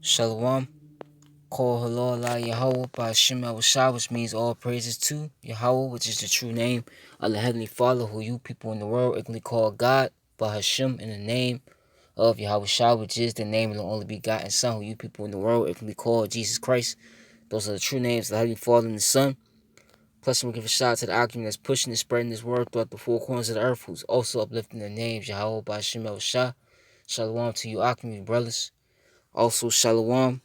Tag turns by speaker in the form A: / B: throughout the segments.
A: Shalom. Call Halal La Yahweh by Hashem El Shah, which means all praises to Yahweh, which is the true name of the Heavenly Father, who you people in the world ignorantly call God, by Hashem in the name of Yahweh Shah, which is the name of the only begotten Son, who you people in the world ignorantly call Jesus Christ. Those are the true names of the Heavenly Father and the Son. Plus, we'll give a shout out to the argument that's pushing and spreading this word throughout the four corners of the earth, who's also uplifting the names Yahweh by Hashem El Shah. Shalom to you, Akim, brothers. Also, Shalom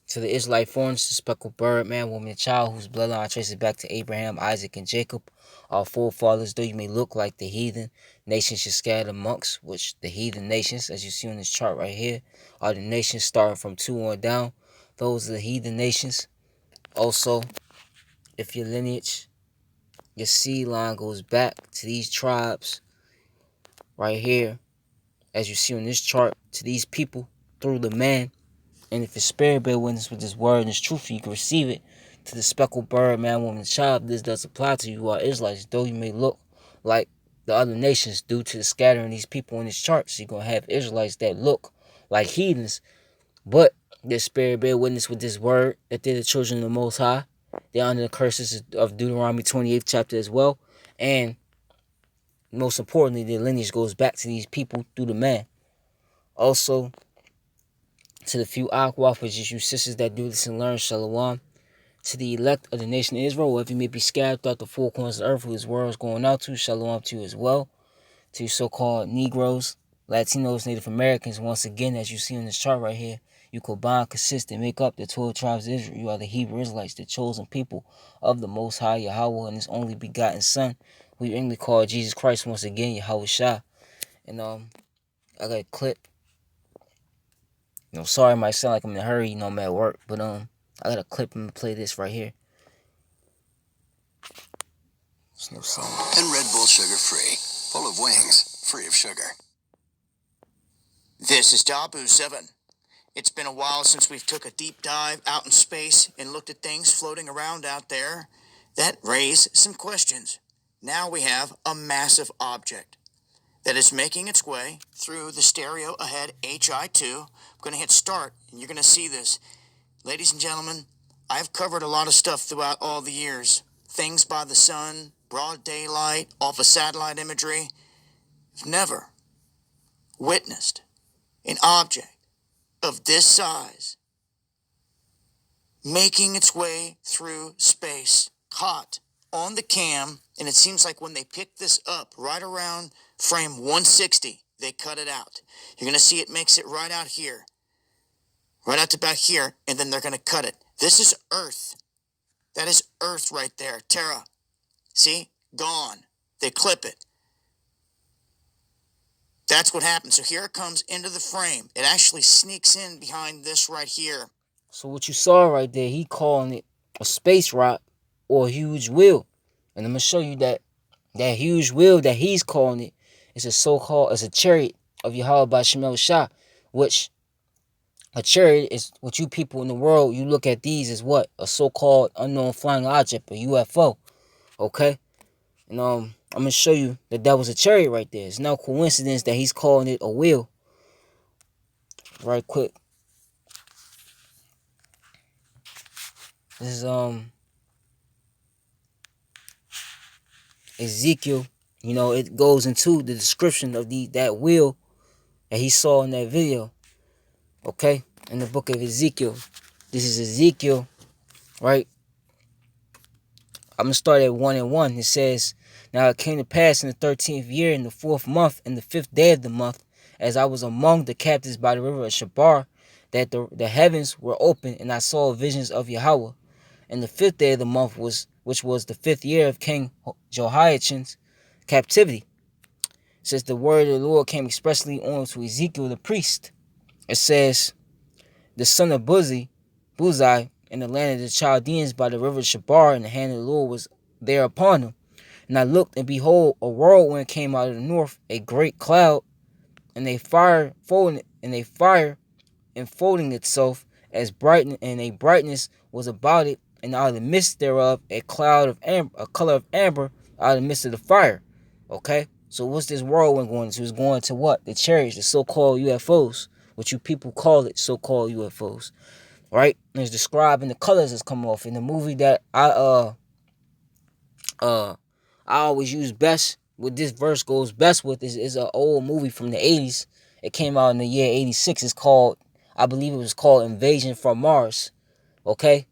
A: to the Israelite foreigners, the speckled bird, man, woman, and child, whose bloodline traces back to Abraham, Isaac, and Jacob, our forefathers. Though you may look like the heathen nations you're scattered amongst, which the heathen nations, as you see on this chart right here, are the nations starting from 2 on down. Those are the heathen nations. Also, if your lineage, your seed line goes back to these tribes right here, as you see on this chart, to these people through the man. And if your spirit bear witness with this word and this truth, you can receive it. To the speckled bird, man, woman, and child, this does apply to you, who are Israelites, though you may look like the other nations due to the scattering of these people in this chart. So you're going to have Israelites that look like heathens, but their spirit bear witness with this word that they're the children of the Most High. They're under the curses of Deuteronomy 28th chapter as well. And most importantly, their lineage goes back to these people through the man. Also, to the few Aquafages, you sisters that do this and learn, Shalom. To the elect of the nation of Israel, wherever you may be scattered throughout the four corners of the earth, who his world is going out to, Shalom to you as well. To you so-called Negroes, Latinos, Native Americans, once again, as you see on this chart right here, you combine, consist, and make up the 12 tribes of Israel. You are the Hebrew Israelites, the chosen people of the Most High, Yahweh, and his only begotten Son, who you English call Jesus Christ, once again, Yahweh Shah. And I got a clip. Sorry, it might sound like I'm in a hurry, I'm at work, but I got a clip. I'm gonna play this right here. It's no song.
B: And Red Bull sugar free, full of wings, free of sugar. This is Dabu 7. It's been a while since we've took a deep dive out in space and looked at things floating around out there that raise some questions. Now we have a massive object that is making its way through the stereo ahead HI2. I'm going to hit start, and you're going to see this. Ladies and gentlemen, I've covered a lot of stuff throughout all the years. Things by the sun, broad daylight, off of satellite imagery. I've never witnessed an object of this size making its way through space, caught on the cam, and it seems like when they pick this up right around frame 160, they cut it out. You're going to see it makes it right out here, right out to back here, and then they're going to cut it. This is Earth. That is Earth right there. Terra. See? Gone. They clip it. That's what happens. So here it comes into the frame. It actually sneaks in behind this right here.
A: So what you saw right there, he calling it a space rock or a huge wheel. And I'm going to show you that huge wheel that he's calling it is a chariot of Yahweh by Shemel Shah, which a chariot is what you people in the world, you look at these as what? A so-called unknown flying object, a UFO. Okay? And I'm going to show you that was a chariot right there. It's no coincidence that he's calling it a wheel. Right quick. This is Ezekiel. It goes into the description of that wheel that he saw in that video. Okay? In the book of Ezekiel. This is Ezekiel, right? I'm going to start at 1 and 1. It says, "Now it came to pass in the 13th year, in the 4th month, in the 5th day of the month, as I was among the captives by the river of Shabar, that the heavens were open, and I saw visions of Yahweh. And the 5th day of the month which was the 5th year of King Jehoiachin's captivity. It says the word of the Lord came expressly on to Ezekiel the priest. It says, the son of Buzi, in the land of the Chaldeans by the river Shabar, and the hand of the Lord was there upon him. And I looked, and behold, a whirlwind came out of the north, a great cloud, and a fire enfolding itself as bright, and a brightness was about it, and out of the midst thereof a cloud of amber, a color of amber, out of the midst of the fire." Okay, so what's this whirlwind going to? It's going to what? The chariots, the so-called UFOs, what you people call it, so-called UFOs, right? And it's describing the colors that's come off in the movie that I always use best. What this verse goes best with is an old movie from the 80s. It came out in the year 86. It's called, I believe it was called Invasion from Mars. Okay,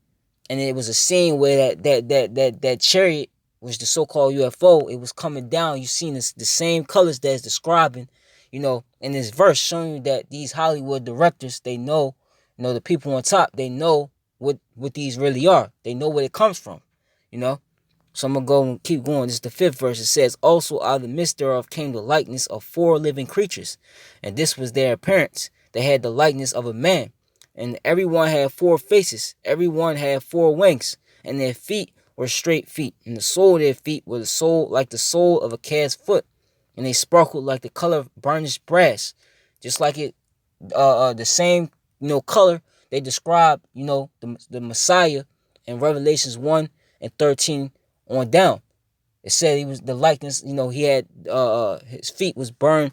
A: and it was a scene where that chariot, which the so-called UFO, it was coming down. You seen this, the same colors that's describing, in this verse, showing you that these Hollywood directors, they know, the people on top, they know what these really are. They know where it comes from, you know. So I'm gonna go and keep going. This is the 5th verse. It says, "Also out of the midst thereof came the likeness of 4 living creatures, and this was their appearance. They had the likeness of a man, and everyone had 4 faces. Everyone had 4 wings, and their feet were straight feet, and the sole of their feet was the sole of a calf's foot, and they sparkled like the color of burnished brass," just like it, the same, color they describe, the Messiah in Revelations 1 and 13 on down. It said he was the likeness, he had his feet was burned,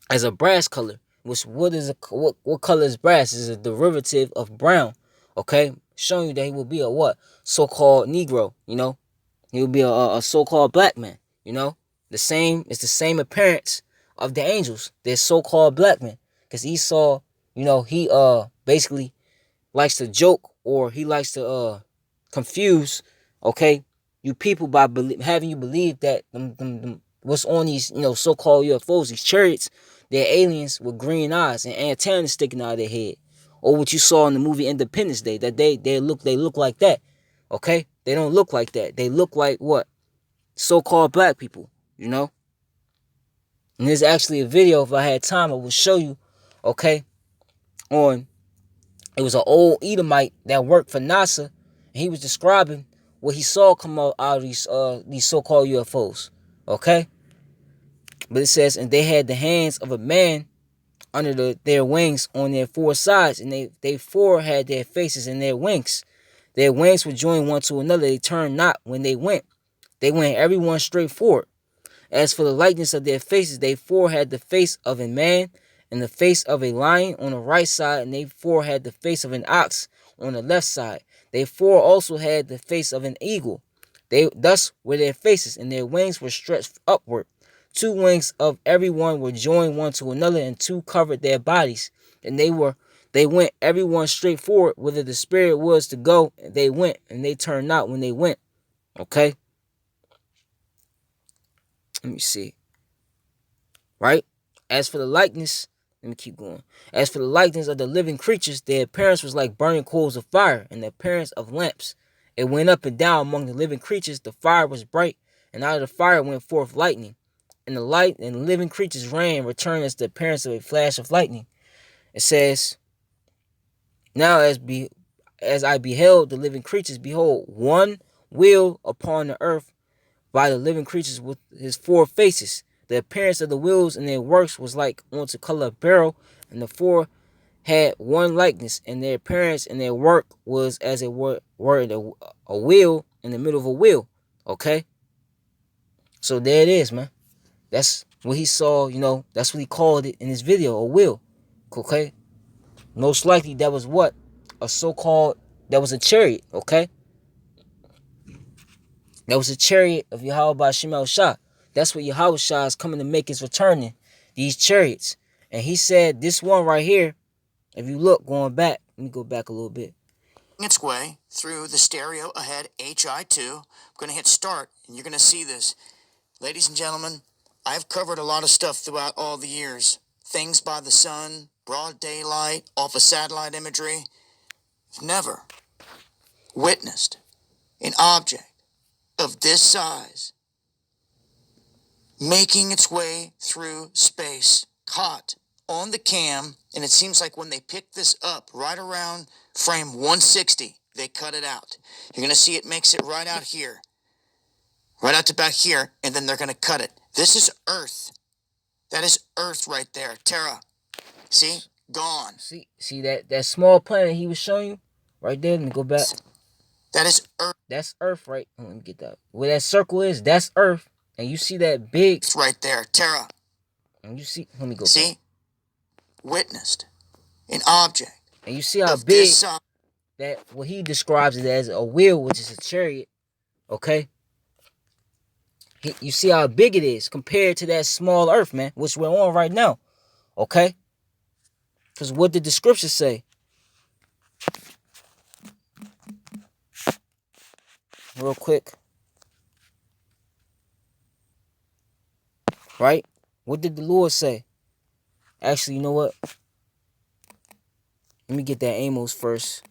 A: as a brass color. Which what color is brass? Is a derivative of brown. Okay, showing you that he will be a what? So-called Negro. He will be a so-called black man. It's the same appearance of the angels. They're so-called black men, because Esau, he basically likes to joke, or he likes to confuse, okay, you people by having you believe that what's on these, so-called UFOs, these chariots, they're aliens with green eyes and antennas sticking out of their head, or what you saw in the movie Independence Day, that they look like that, okay? They don't look like that. They look like what? So-called black people, And there's actually a video, if I had time, I will show you, okay, on. It was an old Edomite that worked for NASA, and he was describing what he saw come out of these so-called UFOs. Okay? But it says, "And they had the hands of a man under their wings on their 4 sides, and they 4 had their faces and their wings. Their wings were joined one to another. They turned not when they went. They went everyone straight forward. As for the likeness of their faces, they 4 had the face of a man and the face of a lion on the right side, and they 4 had the face of an ox on the left side. They 4 also had the face of an eagle. They thus were their faces, and their wings were stretched upward. 2 wings of every one were joined one to another, and 2 covered their bodies. And they went every one straight forward, whither the spirit was to go. They went, and they turned not when they went." Okay? Let me see. Right? As for the likeness, let me keep going. As for the likeness of the living creatures, their appearance was like burning coals of fire, and the appearance of lamps. It went up and down among the living creatures. The fire was bright, and out of the fire went forth lightning. And the light and the living creatures ran, returned as the appearance of a flash of lightning. It says, "Now as I beheld the living creatures, behold, one wheel upon the earth by the living creatures with his 4 faces. The appearance of the wheels and their works was like unto color of beryl, and the 4 had one likeness, and their appearance and their work was as it were a wheel in the middle of a wheel." Okay? So there it is, man. That's what he saw, that's what he called it in his video, a wheel. Okay? Most likely that was what? That was a chariot, okay? That was a chariot of Yahweh Shemel Shah. That's what Yahweh Shah is coming to make his return in. These chariots. And he said this one right here, if you look, going back, let me go back a little bit.
B: Its way through the stereo ahead HI2. I'm going to hit start, and you're going to see this. Ladies and gentlemen, I've covered a lot of stuff throughout all the years. Things by the sun, broad daylight, off of satellite imagery. I've never witnessed an object of this size making its way through space, caught on the cam, and it seems like when they pick this up right around frame 160, they cut it out. You're going to see it makes it right out here, right out to back here, and then they're going to cut it. This is Earth. That is Earth right there. Terra. See? Gone.
A: See that small planet he was showing you? Right there, let me go back.
B: That is Earth.
A: That's Earth, right? Let me get that. Where that circle is, that's Earth. And you see that big...
B: It's right there. Terra.
A: And you see... Let me go
B: See?
A: back.
B: witnessed an object
A: And you see how
B: of
A: big
B: this size.
A: that what he describes it as a wheel, which is a chariot. Okay, you see how big it is compared to that small earth, man, which we're on right now. Okay, because what did the scripture say? Real quick, right? What did the Lord say? Actually, you know what? Let me get that Amos first.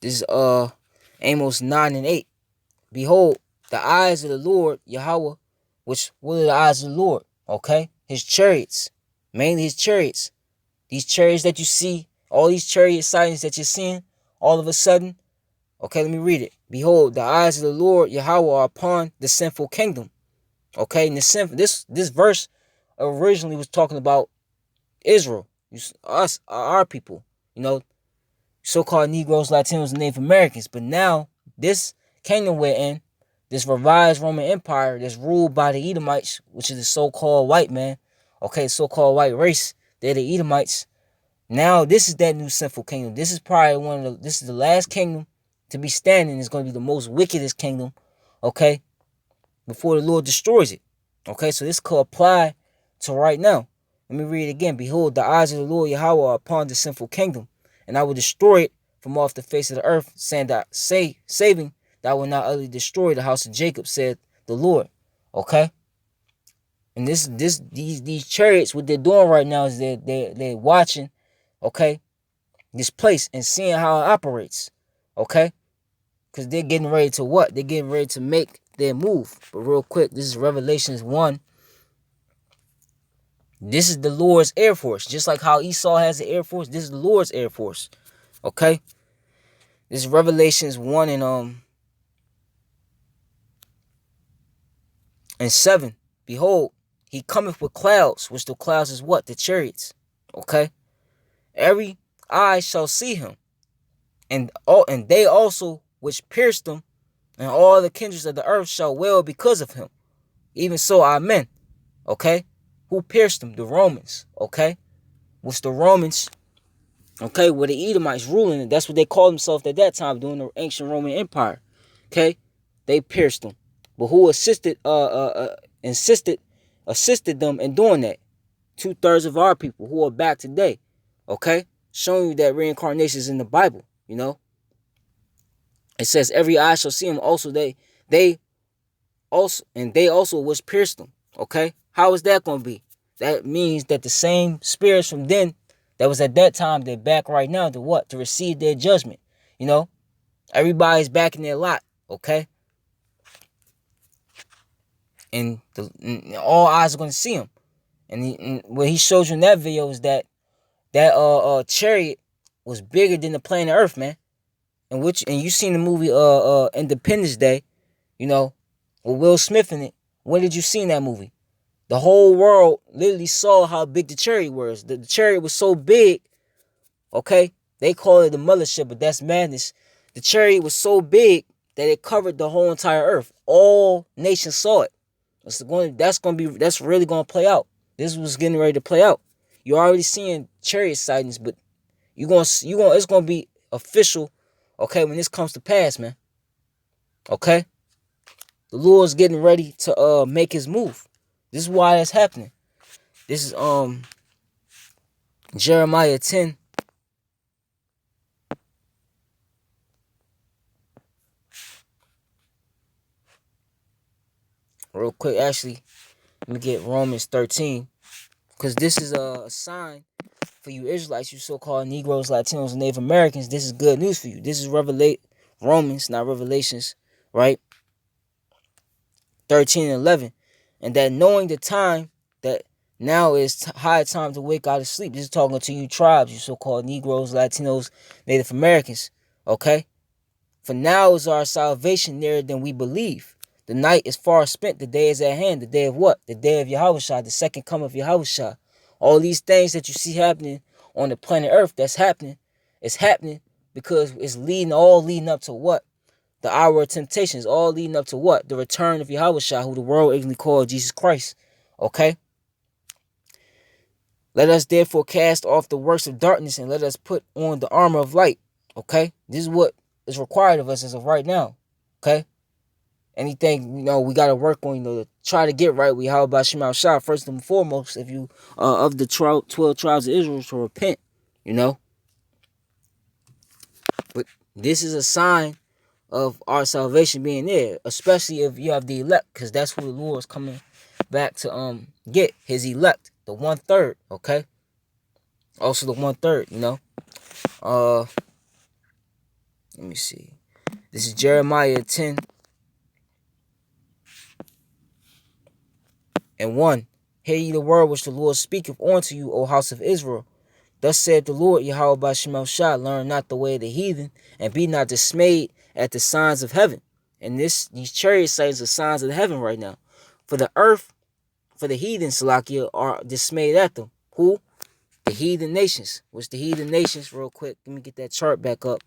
A: This is Amos 9 and 8. Behold, the eyes of the Lord Yahweh, which what are the eyes of the Lord? Okay, his chariots, mainly his chariots. These chariots that you see, all these chariot sightings that you're seeing, all of a sudden. Okay, let me read it. Behold, the eyes of the Lord Yahweh are upon the sinful kingdom. Okay, and this verse originally was talking about Israel, us, our people. You know, so-called Negroes, Latinos, and Native Americans. But now, this kingdom we're in, this revised Roman Empire that's ruled by the Edomites, which is the so-called white man, okay, so-called white race, they're the Edomites. Now, this is that new sinful kingdom. This is probably this is the last kingdom to be standing. It's going to be the most wickedest kingdom, okay, before the Lord destroys it. Okay, so this could apply to right now. Let me read it again. Behold, the eyes of the Lord Yahweh are upon the sinful kingdom, and I will destroy it from off the face of the earth, saving that I will not utterly destroy the house of Jacob, said the Lord. Okay? And these chariots, what they're doing right now is they're watching, okay, this place and seeing how it operates. Okay? Because they're getting ready to what? They're getting ready to make their move. But real quick, this is Revelations 1. This is the Lord's Air Force. Just like how Esau has the Air Force, this is the Lord's Air Force. Okay? This is Revelations 1 and 7. Behold, he cometh with clouds, which the clouds is what? The chariots. Okay? Every eye shall see him. And they also which pierced him, and all the kindreds of the earth shall wail because of him. Even so, amen. Okay? Who pierced him? The Romans. Okay? Which the Romans, okay, were the Edomites ruling it. That's what they called themselves at that time, during the ancient Roman Empire. Okay? They pierced them. But who assisted them in doing that? 2/3 of our people who are back today. Okay? Showing you that reincarnation is in the Bible, you know? It says every eye shall see him. Also, they also was pierced them. Okay? How is that going to be? That means that the same spirits from then that was at that time, they're back right now to what? To receive their judgment. You know? Everybody's back in their lot. Okay? And all eyes are going to see him. And what he shows you in that video is that chariot was bigger than the planet Earth, man. And you seen the movie Independence Day, you know, with Will Smith in it. When did you see that movie? The whole world literally saw how big the chariot was. The chariot was so big, okay? They call it the mothership, but that's madness. The chariot was so big that it covered the whole entire earth. All nations saw it. That's really gonna play out. This was getting ready to play out. You're already seeing chariot sightings, but it's gonna be official, okay, when this comes to pass, man. Okay? The Lord's getting ready to make his move. This is why it's happening. This is Jeremiah 10. Real quick, actually, let me get Romans 13. Because this is a sign for you Israelites, you so-called Negroes, Latinos, and Native Americans. This is good news for you. This is Romans, not Revelations, right? 13 and 11. And that knowing the time that now is high time to wake out of sleep. This is talking to you tribes, you so-called Negroes, Latinos, Native Americans. Okay? For now is our salvation nearer than we believe. The night is far spent. The day is at hand. The day of what? The day of Yahushua, the second coming of Yahushua. All these things that you see happening on the planet Earth, that's happening. It's happening because it's leading up to what? the hour of temptation is all leading up to what? The return of Yahushua, who the world ignorantly called Jesus Christ. Okay? Let us therefore cast off the works of darkness and let us put on the armor of light. Okay? This is what is required of us as of right now. Okay? Anything, we got to work on, to try to get right with Yahweh Shema Shah. First and foremost, if you of the 12 tribes of Israel, to repent, But this is a sign of our salvation being there, especially if you have the elect, because that's who the Lord is coming back to get, his elect, the 1/3. Okay, also the 1/3. Let me see. This is Jeremiah 10:1. Hear ye the word which the Lord speaketh unto you, O house of Israel. Thus saith the Lord Yahweh by Shemel Shah, learn not the way of the heathen, and be not dismayed at the signs of heaven. And these chariot signs are signs of heaven right now. For the earth, for the heathen, Salakia, are dismayed at them. Who? The heathen nations. What's the heathen nations? Real quick, let me get that chart back up.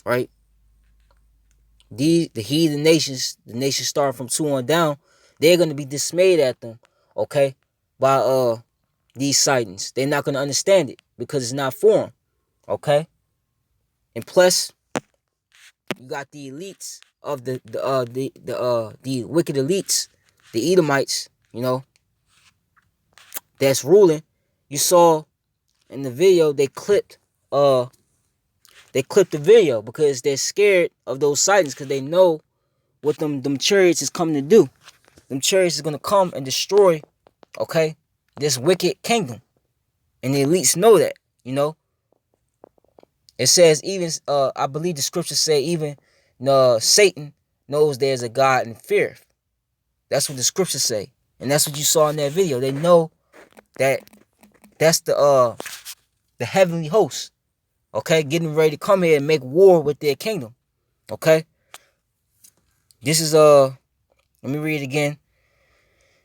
A: Right? The heathen nations, the nations starting from 2 on down, they're going to be dismayed at them, okay, by these sightings. They're not going to understand it because it's not for them, okay? And plus, you got the elites of the wicked elites, the Edomites, that's ruling. You saw in the video they clipped the video because they're scared of those sightings, because they know what them chariots is coming to do. Them chariots is going to come and destroy, okay, this wicked kingdom. And the elites know that, It says even, I believe the scriptures say even Satan knows there's a God and feareth. That's what the scriptures say. And that's what you saw in that video. They know that that's the heavenly host, okay, getting ready to come here and make war with their kingdom, okay? This is, let me read it again.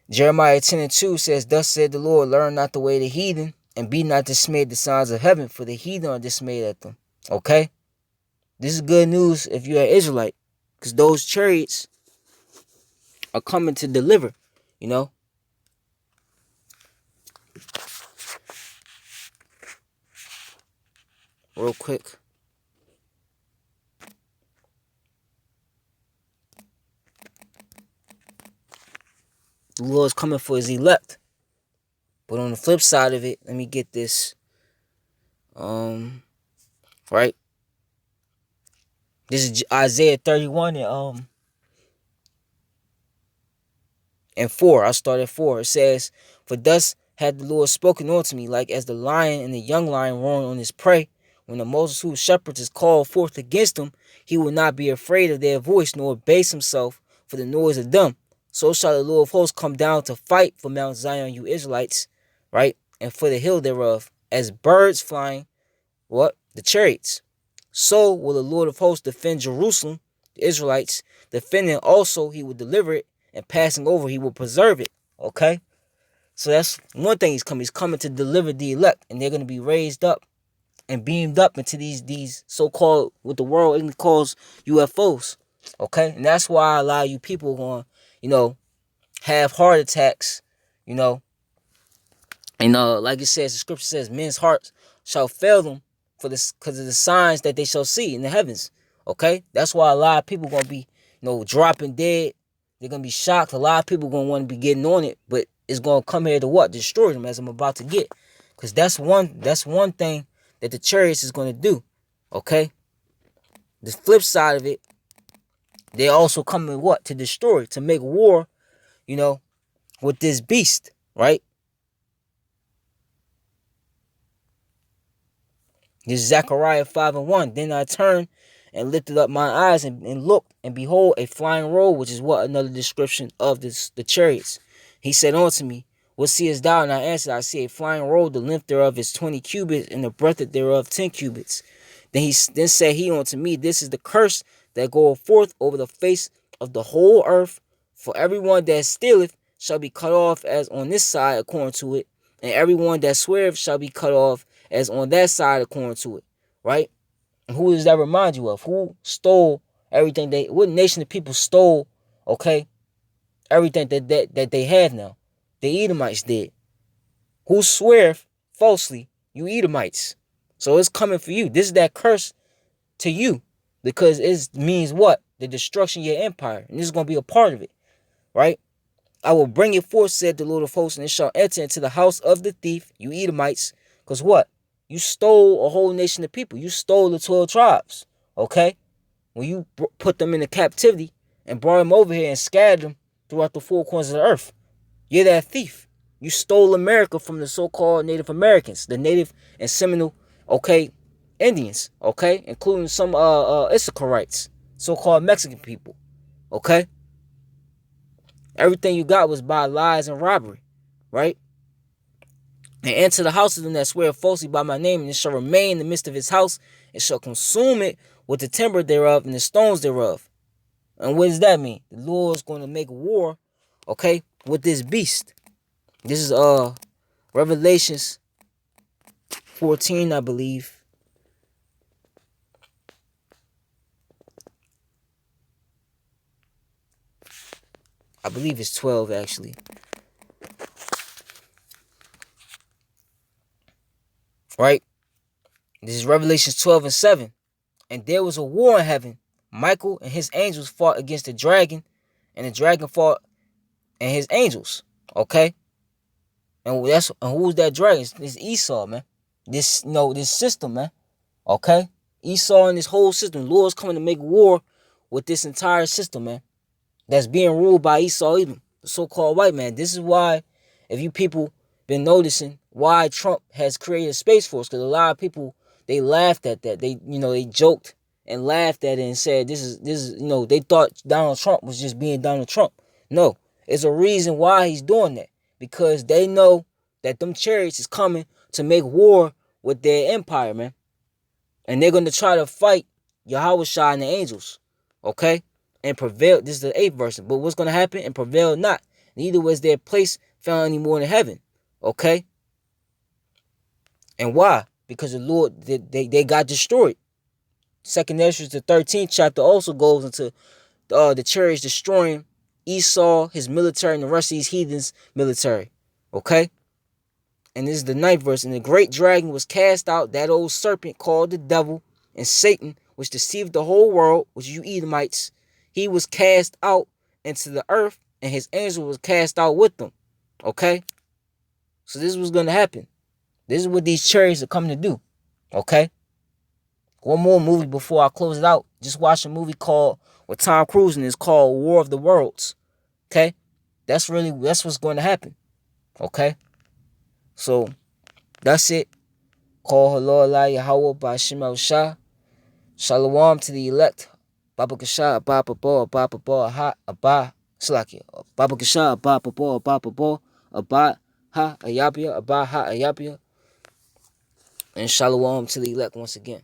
A: Jeremiah 10:2 says, thus said the Lord, learn not the way of the heathen, and be not dismayed at the signs of heaven, for the heathen are dismayed at them. Okay? This is good news if you're an Israelite, because those chariots are coming to deliver, Real quick. The Lord's coming for his elect. But on the flip side of it, let me get this. Right? This is Isaiah 31 and 4. I start at 4. It says, for thus had the Lord spoken unto me, like as the lion and the young lion roaring on his prey. When the multitude of shepherds is called forth against him, he will not be afraid of their voice, nor abase himself for the noise of them. So shall the Lord of hosts come down to fight for Mount Zion, you Israelites, right? And for the hill thereof, as birds flying, what? The chariots. So will the Lord of hosts defend Jerusalem, the Israelites, defending also he will deliver it, and passing over he will preserve it, okay? So that's one thing he's coming. He's coming to deliver the elect, and they're going to be raised up and beamed up into these so-called, what the world English calls UFOs, okay? And that's why a lot of you people are going, have heart attacks, and like it says, the scripture says, men's hearts shall fail them for this, because of the signs that they shall see in the heavens, okay? That's why a lot of people going to be, dropping dead. They're going to be shocked. A lot of people going to want to be getting on it, but it's going to come here to what? Destroy them, as I'm about to get. Because that's one thing that the chariots is going to do, okay? The flip side of it, they also coming what? To destroy, to make war, with this beast, right? This is Zechariah 5:1. Then I turned and lifted up my eyes and looked, and behold, a flying roll, which is what? Another description of the chariots. He said unto me, what seest thou? And I answered, I see a flying roll, the length thereof is 20 cubits, and the breadth thereof 10 cubits. Then said he unto me, this is the curse that goeth forth over the face of the whole earth. For everyone that stealeth shall be cut off as on this side according to it, and everyone that sweareth shall be cut off as on that side according to it, right? And who does that remind you of? Who stole everything what nation of people stole, okay, everything that they have now? The Edomites did. Who sweareth falsely? You Edomites. So it's coming for you. This is that curse to you, because it means what? The destruction of your empire. And this is going to be a part of it, right? I will bring it forth, said the Lord of hosts, and it shall enter into the house of the thief, you Edomites. Because what? You stole a whole nation of people. You stole the 12 tribes, okay? When you put them into captivity and brought them over here and scattered them throughout the four corners of the earth. You're that thief. You stole America from the so-called Native Americans, the Native and Seminole, okay, Indians, okay, including some Issacharites, so-called Mexican people, okay? Everything you got was by lies and robbery, right? And enter the house of them that swear falsely by my name, and it shall remain in the midst of his house, and shall consume it with the timber thereof and the stones thereof. And what does that mean? The Lord is going to make war, okay, with this beast. This is Revelations 14, I believe. I believe it's 12 actually. Right? This is Revelations 12 and 7. And there was a war in heaven. Michael and his angels fought against the dragon, and the dragon fought and his angels. Okay? And who's that dragon? It's Esau, man. This system, man. Okay? Esau and this whole system. The Lord's coming to make war with this entire system, man. That's being ruled by Esau Edom, the so-called white man. This is why, if you people been noticing, why Trump has created a Space Force, because a lot of people, they laughed at that. They joked and laughed at it and said this is they thought Donald Trump was just being Donald Trump. No, it's a reason why he's doing that, because they know that them chariots is coming to make war with their empire, man, and they're going to try to fight Yahweh Shai and the angels, okay, and prevail. This is the 8th verse. But what's going to happen? And prevail not. Neither was their place found any more in heaven, okay. And why? Because the Lord, they got destroyed. 2nd Ezra, the 13th chapter, also goes into the chariots destroying Esau, his military, and the rest of these heathens' military. Okay? And this is the 9th verse. And the great dragon was cast out, that old serpent called the devil and Satan, which deceived the whole world, which you Edomites. He was cast out into the earth, and his angel was cast out with them. Okay? So this is what's going to happen. This is what these chariots are coming to do. Okay? One more movie before I close it out. Just watch a movie with Tom Cruise, and it's called War of the Worlds. Okay? That's what's going to happen. Okay? So, that's it. Call Halal Yahweh by Shema Shah. Shalom to the elect. Baba Kasha, Baba Bo, Baba Bo, Ha, Abba, Slakia. Baba Kasha, Baba Bo, Baba Bo, Abba, Ha, Ayabia, Abba, Ha, Ayabia. And shalom to the elect once again.